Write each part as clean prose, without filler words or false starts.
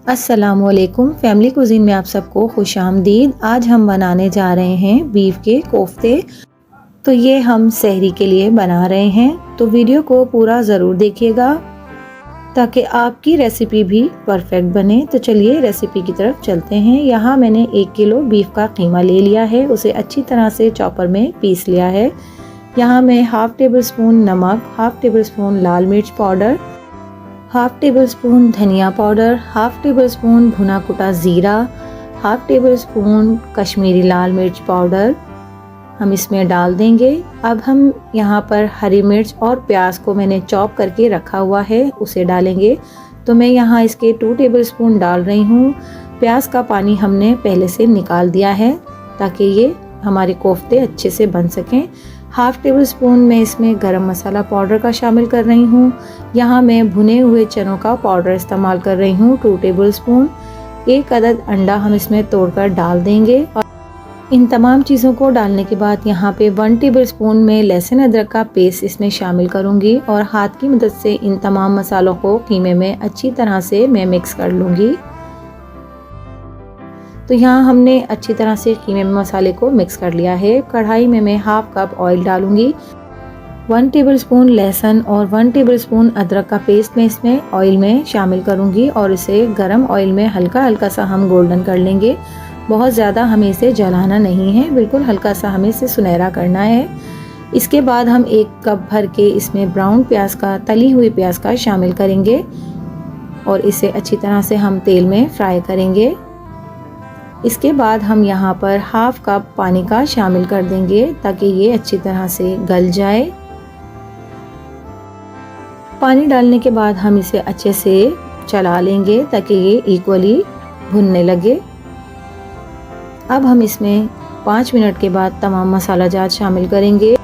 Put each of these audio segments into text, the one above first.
अस्सलामुअलैकुम family cuisine में आप सबको खुशामदीद। आज हम बनाने जा रहे हैं बीफ के कोफ्ते। तो ये हम सहरी के लिए बना रहे हैं, तो वीडियो को पूरा ज़रूर देखिएगा ताकि आपकी रेसिपी भी परफेक्ट बने। तो चलिए रेसिपी की तरफ चलते हैं। यहाँ मैंने 1 किलो बीफ का कीमा ले लिया है, उसे अच्छी तरह से चॉपर में पीस लिया है। यहाँ मैं हाफ़ टेबल स्पून नमक, हाफ़ टेबल स्पून लाल मिर्च पाउडर, हाफ़ टेबल स्पून धनिया पाउडर, हाफ़ टेबल स्पून भुना कुटा ज़ीरा, हाफ़ टेबल स्पून कश्मीरी लाल मिर्च पाउडर हम इसमें डाल देंगे। अब हम यहाँ पर हरी मिर्च और प्याज को मैंने चॉप करके रखा हुआ है, उसे डालेंगे। तो मैं यहाँ इसके 2 टेबल स्पून डाल रही हूँ। प्याज का पानी हमने पहले से निकाल दिया है ताकि ये हमारे कोफ्ते अच्छे से बन सकें। हाफ़ टेबल स्पून मैं इसमें गरम मसाला पाउडर का शामिल कर रही हूँ। यहाँ मैं भुने हुए चनों का पाउडर इस्तेमाल कर रही हूँ 2 टेबल स्पून। 1 अदद अंडा हम इसमें तोड़कर डाल देंगे। और इन तमाम चीज़ों को डालने के बाद यहाँ पे 1 टेबल स्पून में लहसुन अदरक का पेस्ट इसमें शामिल करूँगी और हाथ की मदद से इन तमाम मसालों को कीमे में अच्छी तरह से मैं मिक्स कर लूँगी। तो यहाँ हमने अच्छी तरह से कीमे में मसाले को मिक्स कर लिया है। कढ़ाई में मैं हाफ़ कप ऑयल डालूंगी। 1 टेबल स्पून लहसुन और 1 टेबल स्पून अदरक का पेस्ट मैं इसमें ऑयल में शामिल करूंगी और इसे गरम ऑयल में हल्का हल्का सा हम गोल्डन कर लेंगे। बहुत ज़्यादा हमें इसे जलाना नहीं है, बिल्कुल हल्का सा हमें इसे सुनहरा करना है। इसके बाद हम 1 कप भर के इसमें ब्राउन प्याज का, तली हुई प्याज का शामिल करेंगे और इसे अच्छी तरह से हम तेल में फ्राई करेंगे। इसके बाद हम यहाँ पर हाफ़ कप पानी का शामिल कर देंगे ताकि ये अच्छी तरह से गल जाए। पानी डालने के बाद हम इसे अच्छे से चला लेंगे ताकि ये इक्वली भुनने लगे। अब हम इसमें 5 मिनट के बाद तमाम मसाला जात शामिल करेंगे।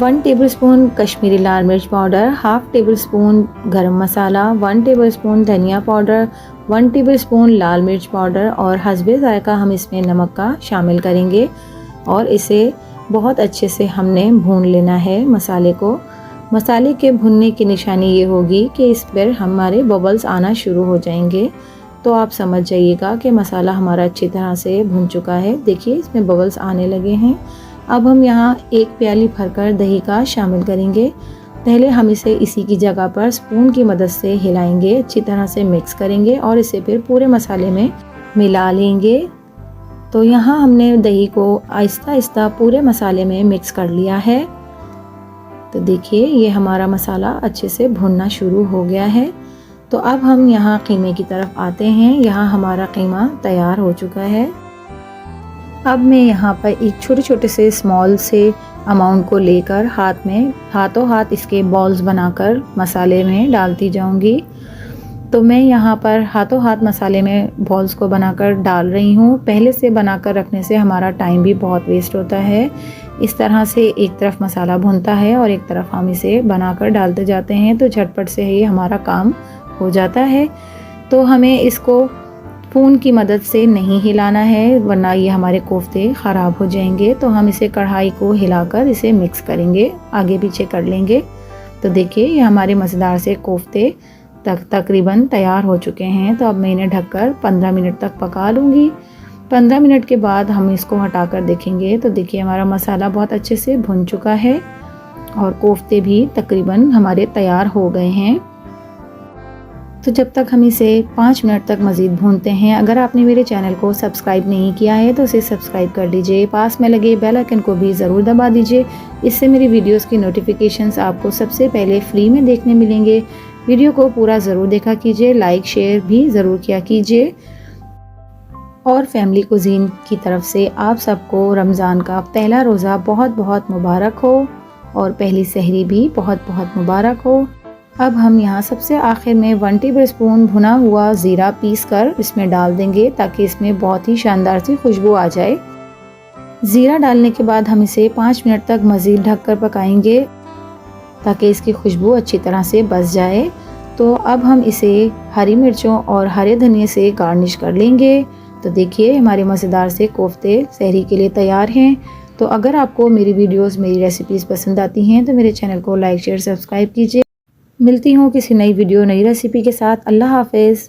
1 टेबल स्पून कश्मीरी लाल मिर्च पाउडर, हाफ़ टेबल स्पून गरम मसाला, 1 टेबल स्पून धनिया पाउडर, 1 टेबल स्पून लाल मिर्च पाउडर और हस्बे ज़ायक़ा हम इसमें नमक का शामिल करेंगे और इसे बहुत अच्छे से हमने भून लेना है मसाले को। मसाले के भुनने की निशानी ये होगी कि इस पर हमारे बबल्स आना शुरू हो जाएंगे, तो आप समझ जाइएगा कि मसाला हमारा अच्छी तरह से भुन चुका है। देखिए इसमें बबल्स आने लगे हैं। अब हम यहाँ 1 प्याली भरकर दही का शामिल करेंगे। पहले हम इसे इसी की जगह पर स्पून की मदद से हिलाएंगे, अच्छी तरह से मिक्स करेंगे और इसे फिर पूरे मसाले में मिला लेंगे। तो यहाँ हमने दही को आहिस्ता आहिस्ता पूरे मसाले में मिक्स कर लिया है। तो देखिए ये हमारा मसाला अच्छे से भुनना शुरू हो गया है। तो अब हम यहाँ कीमे की तरफ आते हैं। यहाँ हमारा कीमा तैयार हो चुका है। अब मैं यहाँ पर एक छोटे छोटे से स्मॉल से अमाउंट को लेकर हाथों हाथ इसके बॉल्स बनाकर मसाले में डालती जाऊंगी। तो मैं यहाँ पर हाथों हाथ मसाले में बॉल्स को बनाकर डाल रही हूँ। पहले से बनाकर रखने से हमारा टाइम भी बहुत वेस्ट होता है। इस तरह से एक तरफ मसाला भुनता है और एक तरफ हम इसे बनाकर डालते जाते हैं, तो झटपट से ही हमारा काम हो जाता है। तो हमें इसको स्पून की मदद से नहीं हिलाना है वरना ये हमारे कोफ्ते ख़राब हो जाएंगे। तो हम इसे कढ़ाई को हिलाकर इसे मिक्स करेंगे, आगे पीछे कर लेंगे। तो देखिए ये हमारे मज़ेदार से कोफ्ते तकरीबन तैयार हो चुके हैं। तो अब मैं इन्हें ढककर 15 मिनट तक पका लूँगी। 15 मिनट के बाद हम इसको हटाकर देखेंगे तो देखिए हमारा मसाला बहुत अच्छे से भुन चुका है और कोफ्ते भी तकरीबन हमारे तैयार हो गए हैं। तो जब तक हम इसे 5 मिनट तक मज़ीद भूनते हैं। अगर आपने मेरे चैनल को सब्सक्राइब नहीं किया है तो इसे सब्सक्राइब कर लीजिए, पास में लगे बेल आइकन को भी ज़रूर दबा दीजिए। इससे मेरी वीडियोस की नोटिफिकेशंस आपको सबसे पहले फ्री में देखने मिलेंगे। वीडियो को पूरा ज़रूर देखा कीजिए, लाइक शेयर भी ज़रूर किया कीजिए। और फैमिली कुज़ीन की तरफ से आप सबको रमज़ान का पहला रोज़ा बहुत बहुत मुबारक हो और पहली सहरी भी बहुत बहुत मुबारक हो। अब हम यहाँ सबसे आखिर में 1 टेबल स्पून भुना हुआ ज़ीरा पीस कर इसमें डाल देंगे ताकि इसमें बहुत ही शानदार सी खुशबू आ जाए। ज़ीरा डालने के बाद हम इसे 5 मिनट तक मज़ीद ढककर पकाएंगे ताकि इसकी खुशबू अच्छी तरह से बस जाए। तो अब हम इसे हरी मिर्चों और हरे धनिए से गार्निश कर लेंगे। तो देखिए हमारे मज़ेदार से कोफ्ते सहरी के लिए तैयार हैं। तो अगर आपको मेरी वीडियोस, मेरी रेसिपीज़ पसंद आती हैं तो मेरे चैनल को लाइक शेयर सब्सक्राइब कीजिए। मिलती हूँ किसी नई वीडियो, नई रेसिपी के साथ। अल्लाह हाफ़िज़।